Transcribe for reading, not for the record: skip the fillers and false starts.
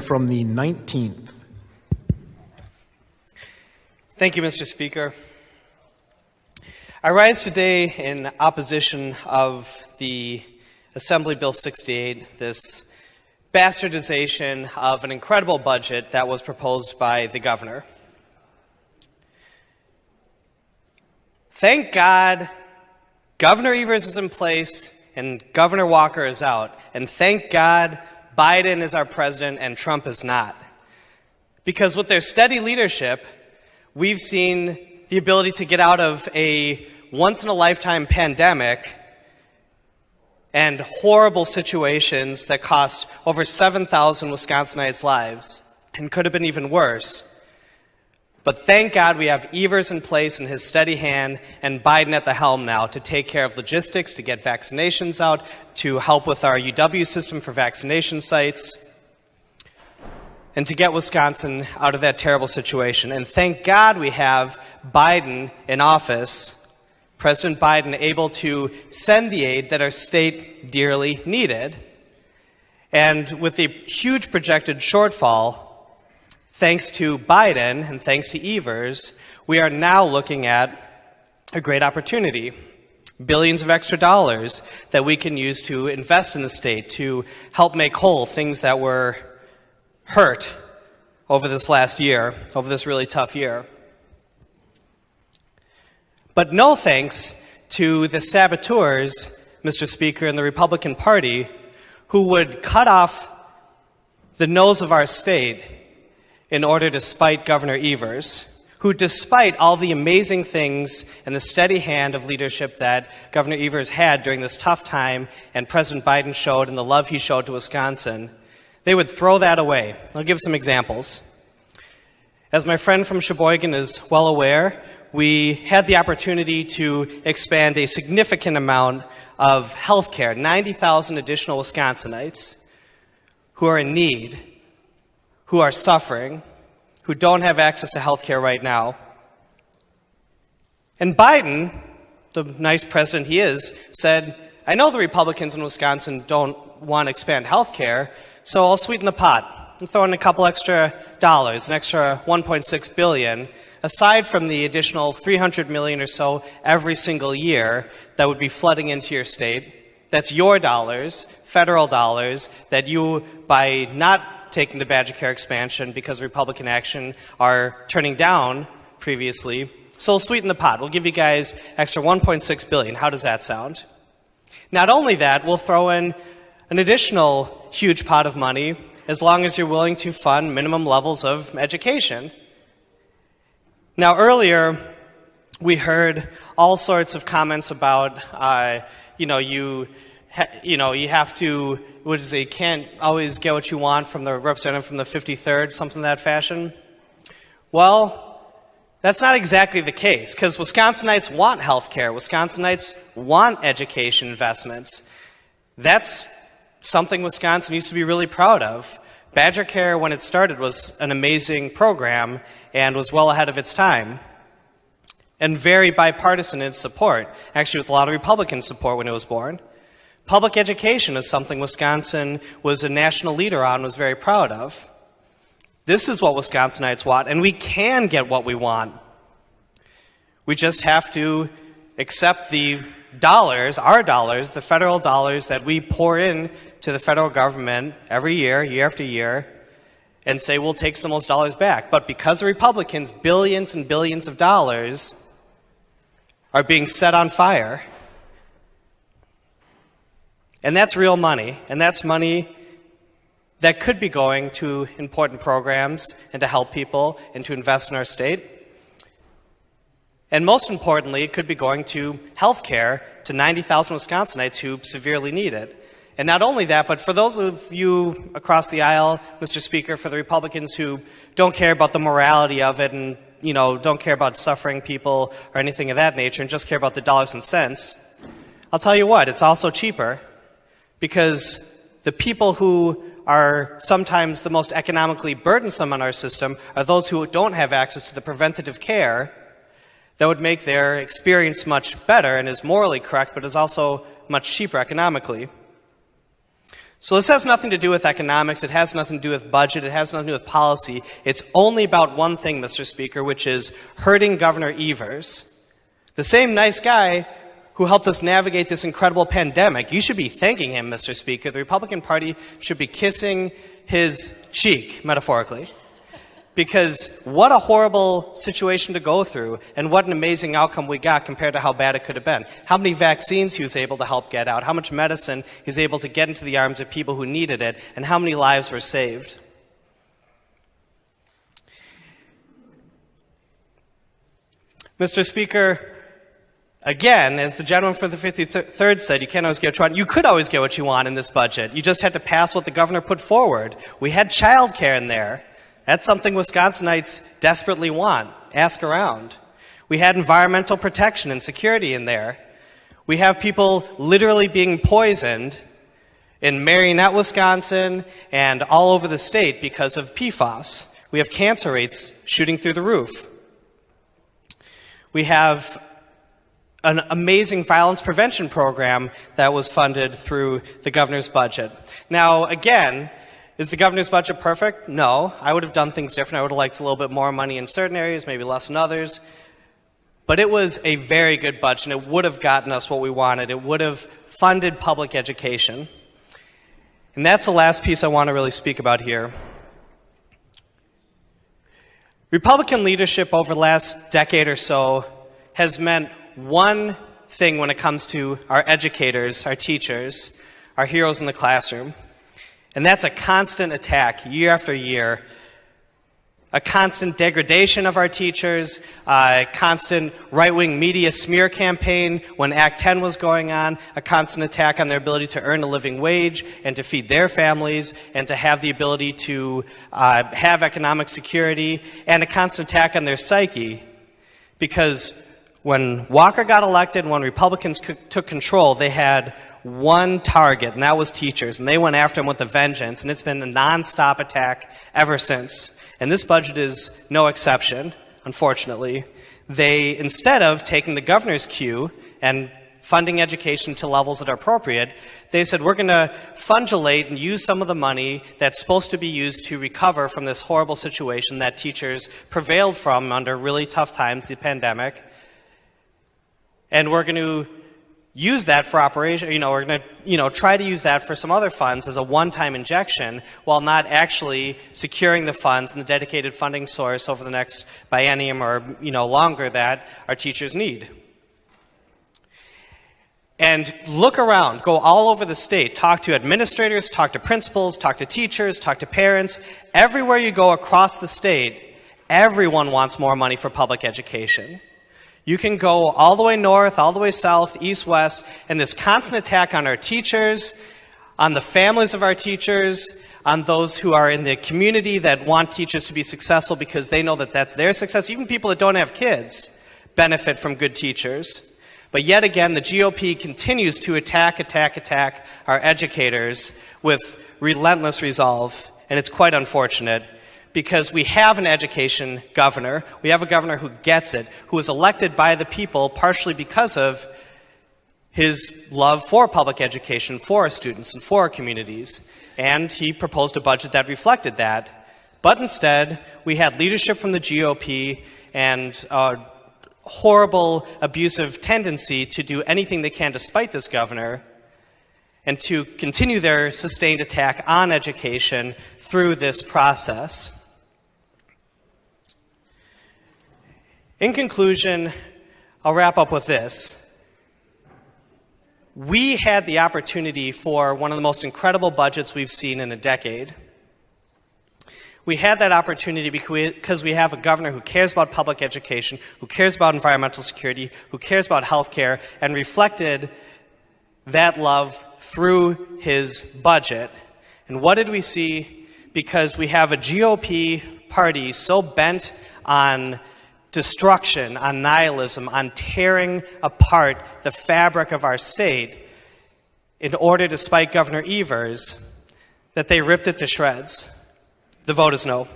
from the 19th. Thank you, Mr. Speaker. I rise today in opposition of the Assembly Bill 68, this bastardization of an incredible budget that was proposed by the governor. Thank God Governor Evers is in place and Governor Walker is out. And thank God Biden is our president and Trump is not. Because with their steady leadership, we've seen the ability to get out of a once-in-a-lifetime pandemic and horrible situations that cost over 7,000 Wisconsinites' lives and could have been even worse. But thank God we have Evers in place and his steady hand and Biden at the helm now to take care of logistics, to get vaccinations out, to help with our UW system for vaccination sites, and to get Wisconsin out of that terrible situation. And thank God we have Biden in office, President Biden, able to send the aid that our state dearly needed. And with a huge projected shortfall, thanks to Biden and thanks to Evers, we are now looking at a great opportunity. Billions of extra dollars that we can use to invest in the state, to help make whole things that were hurt over this last year, over this really tough year. But no thanks to the saboteurs, Mr. Speaker, in the Republican Party, who would cut off the nose of our state in order to spite Governor Evers, who, despite all the amazing things and the steady hand of leadership that Governor Evers had during this tough time and President Biden showed and the love he showed to Wisconsin, they would throw that away. I'll give some examples. As my friend from Sheboygan is well aware, we had the opportunity to expand a significant amount of health care, 90,000 additional Wisconsinites who are in need, who are suffering, who don't have access to health care right now. And Biden, the nice president he is, said, I know the Republicans in Wisconsin don't want to expand health care, so I'll sweeten the pot and throw in a couple extra dollars, an extra $1.6 billion, aside from the additional $300 million or so every single year that would be flooding into your state. That's your dollars, federal dollars, that you, by not taking the Badger Care expansion because of Republican action, are turning down previously. So we'll sweeten the pot. We'll give you guys extra $1.6 billion. How does that sound? Not only that, we'll throw in an additional huge pot of money as long as you're willing to fund minimum levels of education. Now, earlier, we heard all sorts of comments about, you have to, you can't always get what you want from the representative from the 53rd, something of that fashion. Well, that's not exactly the case, because Wisconsinites want health care. Wisconsinites want education investments. That's something Wisconsin used to be really proud of. Badger Care, when it started, was an amazing program and was well ahead of its time and very bipartisan in its support, actually with a lot of Republican support when it was born. Public education is something Wisconsin was a national leader on, was very proud of. This is what Wisconsinites want, and we can get what we want. We just have to accept the dollars, our dollars, the federal dollars that we pour in to the federal government every year, year after year, and say we'll take some of those dollars back. But because the Republicans, billions and billions of dollars are being set on fire. And that's real money, and that's money that could be going to important programs and to help people and to invest in our state. And most importantly, it could be going to health care to 90,000 Wisconsinites who severely need it. And not only that, but for those of you across the aisle, Mr. Speaker, for the Republicans who don't care about the morality of it and don't care about suffering people or anything of that nature and just care about the dollars and cents, I'll tell you what, it's also cheaper because the people who are sometimes the most economically burdensome on our system are those who don't have access to the preventative care that would make their experience much better and is morally correct, but is also much cheaper economically. So this has nothing to do with economics, it has nothing to do with budget, it has nothing to do with policy. It's only about one thing, Mr. Speaker, which is hurting Governor Evers, the same nice guy who helped us navigate this incredible pandemic. You should be thanking him, Mr. Speaker. The Republican Party should be kissing his cheek, metaphorically. Because what a horrible situation to go through, and what an amazing outcome we got compared to how bad it could have been. How many vaccines he was able to help get out, how much medicine he was able to get into the arms of people who needed it, and how many lives were saved. Mr. Speaker, again, as the gentleman from the 53rd said, you can't always get what you want. You could always get what you want in this budget. You just had to pass what the governor put forward. We had child care in there. That's something Wisconsinites desperately want. Ask around. We had environmental protection and security in there. We have people literally being poisoned in Marionette, Wisconsin, and all over the state because of PFAS. We have cancer rates shooting through the roof. We have an amazing violence prevention program that was funded through the governor's budget. Now, again, is the governor's budget perfect? No. I would have done things different. I would have liked a little bit more money in certain areas, maybe less in others. But it was a very good budget, and it would have gotten us what we wanted. It would have funded public education. And that's the last piece I want to really speak about here. Republican leadership over the last decade or so has meant one thing when it comes to our educators, our teachers, our heroes in the classroom. And that's a constant attack year after year, a constant degradation of our teachers, a constant right-wing media smear campaign when Act 10 was going on, a constant attack on their ability to earn a living wage and to feed their families and to have the ability to have economic security, and a constant attack on their psyche. Because when Walker got elected, when Republicans took control, they had one target, and that was teachers. And they went after them with a vengeance, and it's been a nonstop attack ever since. And this budget is no exception, unfortunately. They, instead of taking the governor's cue and funding education to levels that are appropriate, they said, we're going to fungulate and use some of the money that's supposed to be used to recover from this horrible situation that teachers prevailed from under really tough times, the pandemic. And we're going to use that for operation, we're going to, try to use that for some other funds as a one-time injection while not actually securing the funds and the dedicated funding source over the next biennium or, longer that our teachers need. And look around, go all over the state, talk to administrators, talk to principals, talk to teachers, talk to parents. Everywhere you go across the state, everyone wants more money for public education. You can go all the way north, all the way south, east, west, and this constant attack on our teachers, on the families of our teachers, on those who are in the community that want teachers to be successful because they know that that's their success. Even people that don't have kids benefit from good teachers. But yet again, the GOP continues to attack our educators with relentless resolve, and it's quite unfortunate. Because we have an education governor, we have a governor who gets it, who was elected by the people partially because of his love for public education, for our students and for our communities. And he proposed a budget that reflected that. But instead, we had leadership from the GOP and a horrible, abusive tendency to do anything they can to spite this governor and to continue their sustained attack on education through this process. In conclusion, I'll wrap up with this. We had the opportunity for one of the most incredible budgets we've seen in a decade. We had that opportunity because we have a governor who cares about public education, who cares about environmental security, who cares about health care, and reflected that love through his budget. And what did we see? Because we have a GOP party so bent on destruction, on nihilism, on tearing apart the fabric of our state in order to spite Governor Evers, that they ripped it to shreds. The vote is no.